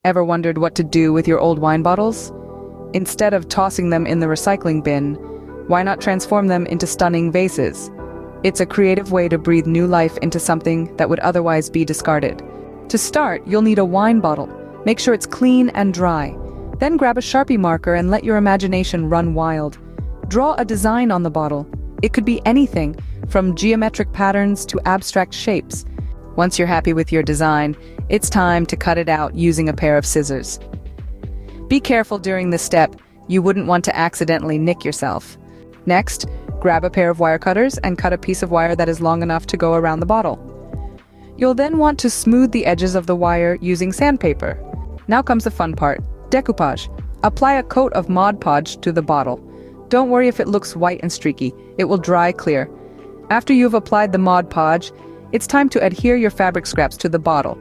Ever wondered what to do with your old wine bottles? Instead of tossing them in the recycling bin, why not transform them into stunning vases? It's a creative way to breathe new life into something that would otherwise be discarded. To start, you'll need a wine bottle. Make sure it's clean and dry. Then grab a Sharpie marker and let your imagination run wild. Draw a design on the bottle. It could be anything, from geometric patterns to abstract shapes. Once you're happy with your design, it's time to cut it out using a pair of scissors. Be careful during this step, you wouldn't want to accidentally nick yourself. Next, grab a pair of wire cutters and cut a piece of wire that is long enough to go around the bottle. You'll then want to smooth the edges of the wire using sandpaper. Now comes the fun part, decoupage. Apply a coat of Mod Podge to the bottle. Don't worry if it looks white and streaky, it will dry clear. After you've applied the Mod Podge, it's time to adhere your fabric scraps to the bottle.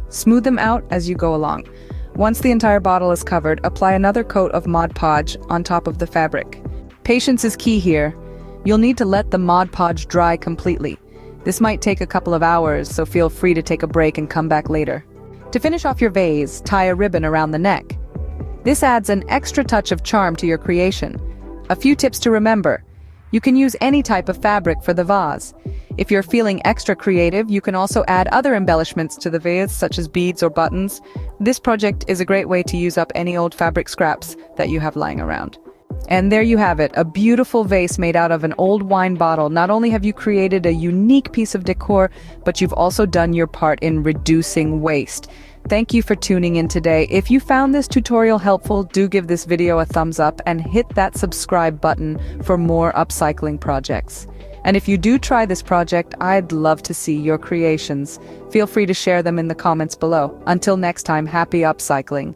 Smooth them out as you go along. Once the entire bottle is covered, apply another coat of Mod Podge on top of the fabric. Patience is key here. You'll need to let the Mod Podge dry completely. This might take a couple of hours, so feel free to take a break and come back later. To finish off your vase, tie a ribbon around the neck. This adds an extra touch of charm to your creation. A few tips to remember. You can use any type of fabric for the vase. If you're feeling extra creative, you can also add other embellishments to the vase, such as beads or buttons. This project is a great way to use up any old fabric scraps that you have lying around. And there you have it, a beautiful vase made out of an old wine bottle. Not only have you created a unique piece of decor, but you've also done your part in reducing waste. Thank you for tuning in today. If you found this tutorial helpful, do give this video a thumbs up and hit that subscribe button for more upcycling projects. And if you do try this project, I'd love to see your creations. Feel free to share them in the comments below. Until next time, happy upcycling.